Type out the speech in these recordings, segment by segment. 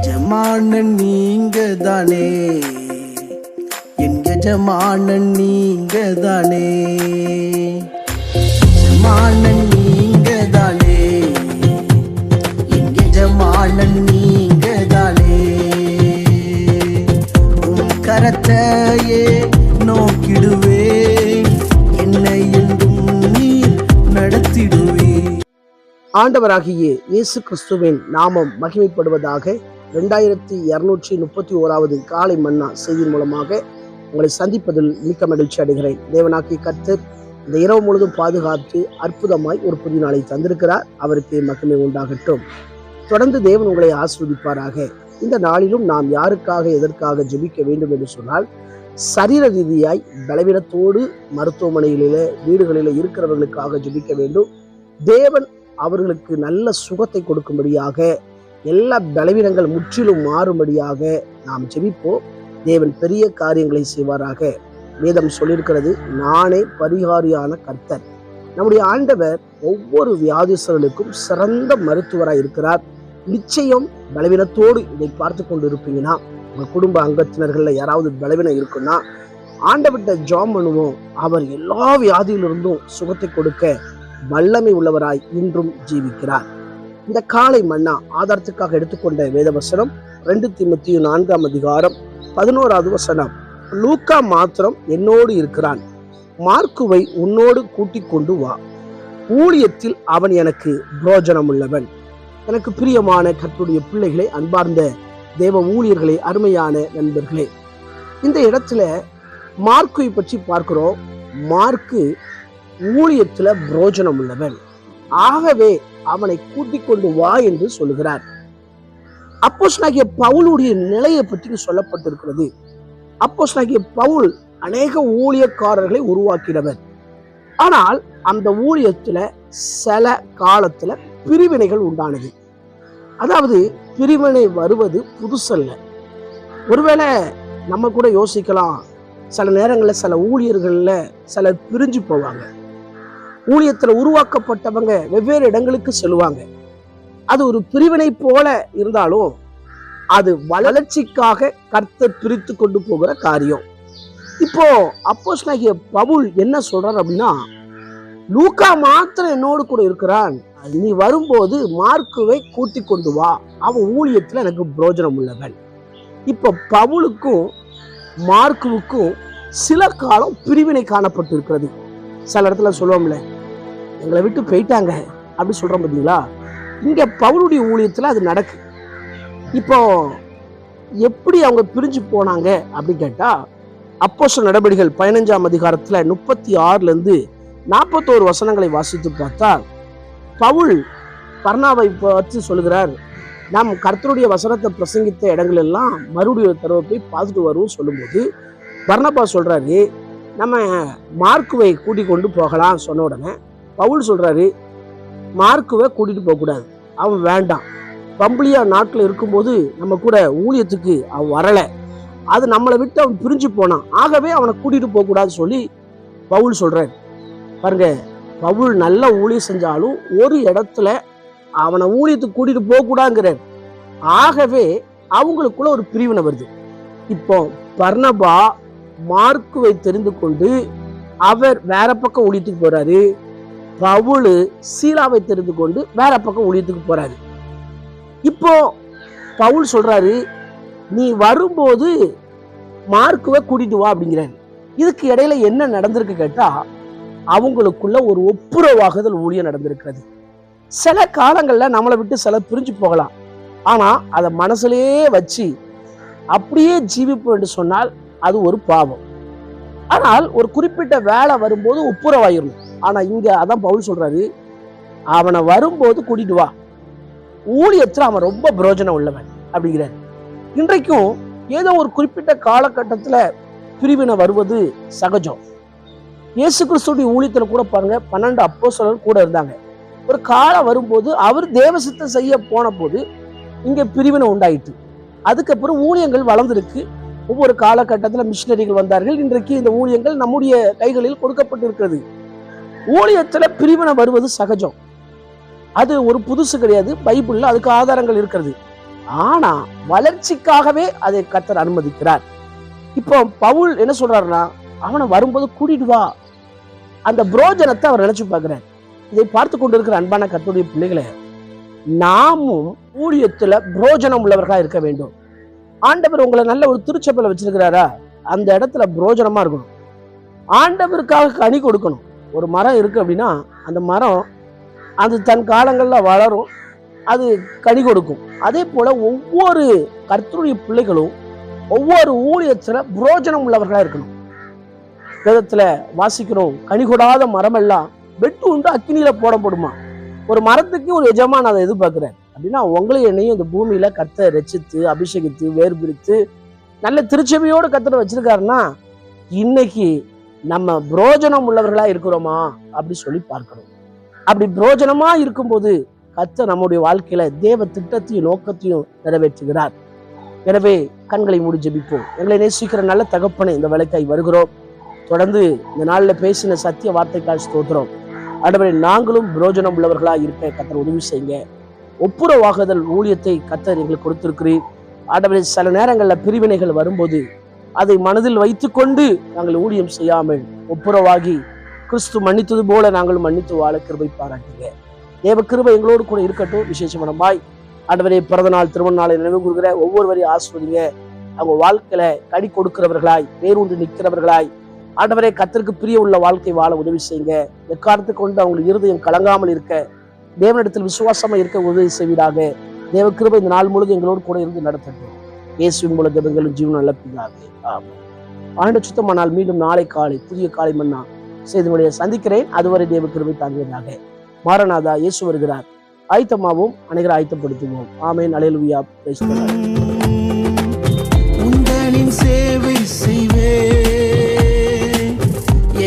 எஜமானன் நீங்க தானே, என் எஜமானன் நீங்க தானே, எஜமானன் நீங்க தானே, என் எஜமானன் நீங்க தானே. உன் கரத்தையே நோக்கிடுவே, என்னை என்றும் நீர் நடத்திடுவே. ஆண்டவராகிய இயேசு கிறிஸ்துவின் நாமம் மகிமைப்படுவதாக. 2231வது காலை மன்னா செய்தியின் மூலமாக உங்களை சந்திப்பதில் மிக்க மகிழ்ச்சி அடைகிறேன். தேவனாகிய கர்த்தர் இந்த இரவு முழுதும் பாதுகாத்து அற்புதமாய் ஒரு புதிய நாளை தந்திருக்கிறார். அவருக்கு மகிமை உண்டாகட்டும். தொடர்ந்து தேவன் உங்களை ஆசீர்வதிப்பாராக. இந்த நாளிலும் நாம் யாருக்காக எதற்காக ஜெபிக்க வேண்டும் என்று சொன்னால், சரீர ரீதியாய் பலவீனத்தோடு மருத்துவமனைகளிலே வீடுகளில் இருக்கிறவர்களுக்காக ஜெபிக்க வேண்டும். தேவன் அவர்களுக்கு நல்ல சுகத்தை கொடுக்கும்படியாக, எல்லா பலவீனங்கள் முற்றிலும் மாறும்படியாக நாம் ஜெபிப்போம். தேவன் பெரிய காரியங்களை செய்வாராக. வேதம் சொல்லியிருக்கிறது, நானே பரிகாரியான கர்த்தர். நம்முடைய ஆண்டவர் ஒவ்வொரு வியாதிஸ்தர்களுக்கும் சிறந்த மருத்துவராய் இருக்கிறார். நிச்சயம் பலவீனத்தோடு இதை பார்த்து கொண்டு இருப்பீங்கன்னா, உங்கள் குடும்ப அங்கத்தினர்கள் யாராவது பலவீனம் இருக்குன்னா ஆண்டவர்கிட்ட ஜெபம் பண்ணுவோம். அவர் எல்லா வியாதியிலிருந்தும் சுகத்தை கொடுக்க வல்லமை உள்ளவராய் இன்றும் ஜீவிக்கிறார். இந்த காலை மன்னா ஆதாரத்துக்காக எடுத்துக்கொண்ட வேதவசனம் 2 தீமோத்தேயு 4ஆம் அதிகாரம் 11வது வசனம். லூக்கா மாத்திரம் என்னோடு இருக்கிறான், மார்க்குவை உன்னோடு கூட்டிக் கொண்டு வா, ஊழியத்தில் அவன் எனக்கு பிரயோஜனம் உள்ளவன். எனக்கு பிரியமான கர்த்தருடைய பிள்ளைகளே, அன்பார்ந்த தேவ ஊழியர்களே, அருமையான நண்பர்களே, இந்த இடத்துல மார்க்குவை பற்றி பார்க்கிறோம். மார்க்கு ஊழியத்துல பிரயோஜனம் உள்ளவன், ஆகவே அவனை கூட்டிக் கொண்டு வா என்று சொல்லுகிறார். அப்போஸ்தலனாகிய பவுலுடைய நிலையை பற்றி சொல்லப்பட்டிருக்கிறது. அப்போஸ்தலனாகிய பவுல் அநேக ஊழியக்காரர்களை உருவாக்கினவர். ஆனால் அந்த ஊழியத்துல சில காலத்துல பிரிவினைகள் உண்டானது. அதாவது பிரிவினை வருவது புதுசல்ல. ஒருவேளை நம்ம கூட யோசிக்கலாம், சில நேரங்களில் சில ஊழியர்கள்ல சிலர் பிரிஞ்சு போவாங்க. ஊழியத்துல உருவாக்கப்பட்டவங்க வெவ்வேறு இடங்களுக்கு செல்லுவாங்க. அது ஒரு பிரிவினை போல இருந்தாலும் அது வளர்ச்சிக்காக கர்த்தர் பிரித்து கொண்டு போகிற காரியம். இப்போ அப்போஸ்தலனாகிய பவுல் என்ன சொல்றார் அப்படின்னா, லூக்கா மாத்திரம் என்னோடு கூட இருக்கிறான், நீ வரும்போது மார்க்குவை கூட்டிக் கொண்டு வா, அவன் ஊழியத்துல எனக்கு பிரயோஜனம் உள்ளவன். இப்போ பவுலுக்கும் மார்க்குவுக்கும் சில காலம் பிரிவினை காணப்பட்டு இருக்கிறது. சில இடத்துல சொல்லுவோம்ல, எங்களை விட்டு போயிட்டாங்க அப்படி சொல்றோம் பார்த்தீங்களா. இங்க பவுலுடைய ஊழியத்துல அது நடக்கு. இப்போ எப்படி அவங்க பிரிஞ்சு போனாங்க அப்படின்னு கேட்டா, அப்போஸ்தலர் நடபடிகள் 15ஆம் அதிகாரத்துல 36ல 41 வசனங்களை வாசித்து பார்த்தா, பவுல் பர்னாவை பற்றி சொல்லுகிறார், நாம் கர்த்தருடைய வசனத்தை பிரசங்கித்த இடங்கள் எல்லாம் மறுபடியும் தடவை போய் பார்த்துட்டு வருவோம் சொல்லும்போது, பர்னபா சொல்றாரு, நம்ம மார்க்குவை கூட்டிக் கொண்டு போகலாம். சொன்ன உடனே பவுல் சொல்றாரு, மார்க்குவை கூட்டிட்டு போக கூடாது, அவன் வேண்டாம். பம்பிளியா நாட்டில் இருக்கும்போது நம்ம கூட ஊழியத்துக்கு அவன் வரல, அது நம்மளை விட்டு அவன் பிரிஞ்சு போனான், ஆகவே அவனை கூட்டிட்டு போக கூடாதுன்னு சொல்லி பவுல் சொல்றாரு. பாருங்க, பவுல் நல்ல ஊழியம் செஞ்சாலும் ஒரு இடத்துல அவனை ஊழியத்துக்கு கூட்டிட்டு போக கூடாதுங்கிறார். ஆகவே அவங்களுக்குள்ள ஒரு பிரிவினை வருது. இப்போ பர்னபா மார்க்குவை தெரிந்து கொண்டு அவர் வேற பக்கம் ஊழியத்துக்கு போறாரு. பவுல் சீலாவை தெரிந்து கொண்டு வேற பக்கம் ஊழியத்துக்கு போறாரு. இப்போ பவுல் சொல்றாரு, நீ வரும்போது மார்க்குவை கூட்டிட்டு வா அப்படிங்கிறாரு. இதுக்கு இடையில என்ன நடந்திருக்கு கேட்டா, அவங்களுக்குள்ள ஒரு ஒப்புரவாகுதல் ஊழியம் நடந்திருக்கிறது. சில காலங்கள்ல நம்மளை விட்டு சில பிரிஞ்சு போகலாம், ஆனா அதை மனசுலயே வச்சு அப்படியே ஜீவிப்போம் என்று சொன்னால் அது ஒரு பாவம். ஆனால் ஒரு குறிப்பிட்ட வேலை வரும்போது ஒப்புரவாயிரும். ஆனா இங்க அதான் பவுல் சொல்றாரு, அவனை வரும்போது கூட்டிட்டு வா, ஊழியத்துல அவன் ரொம்ப பிரயோஜனம் உள்ளவன் அப்படிங்கிறார். இன்றைக்கும் ஏதோ ஒரு குறிப்பிட்ட காலகட்டத்துல பிரிவினை வருவது சகஜம். இயேசு கிறிஸ்துடைய ஊழியத்துல கூட பாருங்க, 12 அப்போஸ்தலர் கூட இருந்தாங்க. ஒரு காலம் வரும்போது அவர் தேவசித்தம் செய்ய போன போது இங்க பிரிவினை உண்டாயிட்டு. அதுக்கப்புறம் ஊழியங்கள் வளர்ந்திருக்கு. ஒவ்வொரு காலகட்டத்தில் மிஷினரிகள் வந்தார்கள். இன்றைக்கு இந்த ஊழியங்கள் நம்முடைய கைகளில் கொடுக்கப்பட்டிருக்கிறது. ஊழியத்துல பிரிவினை வருவது சகஜம். அது ஒரு புதுசு கிடையாது. பைபிள்ல அதுக்கு ஆதாரங்கள் இருக்கிறது. ஆனா வளர்ச்சிக்காகவே அதை கர்த்தர் அனுமதிக்கிறார். இப்போ பவுல் என்ன சொல்றாருன்னா, அவனை வரும்போது கூட்டிட்டு வா. அந்த புரோஜனத்தை அவர் நினைச்சு பார்க்கிறார். இதை பார்த்து கொண்டிருக்கிற அன்பான கர்த்தருடைய பிள்ளைகளே, நாமும் ஊழியத்துல புரோஜனம் உள்ளவர்களா இருக்க வேண்டும். ஆண்டவர் உங்களை நல்ல ஒரு திருச்சபையில வச்சிருக்கிறாரா, அந்த இடத்துல புரோஜனமா இருக்கணும். ஆண்டவருக்காக கனி கொடுக்கணும். ஒரு மரம் இருக்கு அப்படின்னா அந்த மரம் அது தன் காலங்கள்ல வளரும், அது கனி கொடுக்கும். அதே போல ஒவ்வொரு கர்த்தருடைய பிள்ளைகளும் ஒவ்வொரு ஊழியத்துல புரோஜனம் உள்ளவர்களா இருக்கணும். வேதத்துல வாசிக்கிறோம், கனி கொடாத மரம் எல்லாம் வெட்டு உண்டு அக்கினியில போடப்படுமா. ஒரு மரத்துக்கு ஒரு எஜமான் அதை எதிர்பார்க்கிறார் அப்படின்னா, உங்களையும் என்னையும் இந்த பூமியில கர்த்தர் ரட்சித்து அபிஷேகித்து வேர்பிரித்து நல்ல திருச்சபையோடு கர்த்தர் வச்சிருக்காருன்னா, இன்னைக்கு நம்ம புரோஜனம் உள்ளவர்களா இருக்கிறோமா அப்படி சொல்லி பார்க்கணும். அப்படி புரோஜனமா இருக்கும்போது கர்த்தர் நம்முடைய வாழ்க்கையில தேவ திட்டத்தையும் நோக்கத்தையும் நிறைவேற்றுகிறார். எனவே கண்களை மூடி ஜெபிப்போம். எங்களை நேசிக்கிற நல்ல தகப்பனே, இந்த வேலைக்காய் வருகிறோம். தொடர்ந்து இந்த நாளில் பேசின சத்திய வார்த்தைக்காய் ஸ்தோத்திரம். ஆண்டவரே, நாங்களும் புரோஜனம் உள்ளவர்களா இருக்க கர்த்தர் உதவி செய்யுங்க. ஒப்புரவாகுதல் ஊழியத்தை கர்த்தர் எங்களுக்கு கொடுத்திருக்கிறீர். ஆண்டவரே, சில நேரங்களில் பிரிவினைகள் வரும்போது அதை மனதில் வைத்துக்கொண்டு நாங்கள் ஊழியம் செய்யாமல் ஒப்புரவாகி கிறிஸ்து மன்னித்தது போல நாங்கள் மன்னித்து வாழ கிருபை பாராட்டுங்க. தேவ கிருபை எங்களோடு கூட இருக்கட்டும். விசேஷமாய் ஆண்டவரே, பிறந்த நாள் திருமண நாளை நினைவு கூறுகிற ஒவ்வொருவரையும் ஆசிர்வதிங்க. அவங்க வாழ்க்கையில கடி கொடுக்கிறவர்களாய் வேரூன்றி நிற்கிறவர்களாய் ஆண்டவரே, கர்த்தருக்கு பிரிய உள்ள வாழ்க்கை வாழ உதவி செய்யுங்க. எக்காரணத்தை கொண்டு அவங்களுக்கு இருதயம் கலங்காமல் இருக்க, தேவனிடத்தில் விசுவாசமா இருக்க உதவி செய்வீராக. தேவ கிருபை இந்த நாள் முழுவதும் எங்களோடு கூட இருந்து நடத்தட்டும். இயேசுவின் மூலம் ஜெபங்களும் ஜீவன் நல்ல பிதாவே, ஆமென். ஆண்டு சுத்தமானால் மீண்டும் நாளை காலை புதிய காலை மன்னா செய்தினுடைய சந்திக்கிறேன். அதுவரை தேவ கிருபை தாங்குவதாக. மாரநாதா, இயேசு வருகிறார். ஆயத்தமாவும் அனைவரை ஆயத்தப்படுத்துவோம். ஆமென். அல்லேலூயா. Praise the Lord. உந்தனின் சேவை செய்வே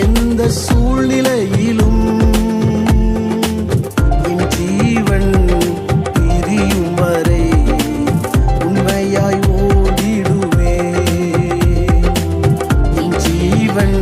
எந்த சூழ்நிலையிலும் என் ஜீவன் பிரியும் வரை உண்மையாய் ஓடிடுவே. என் ஜீவன்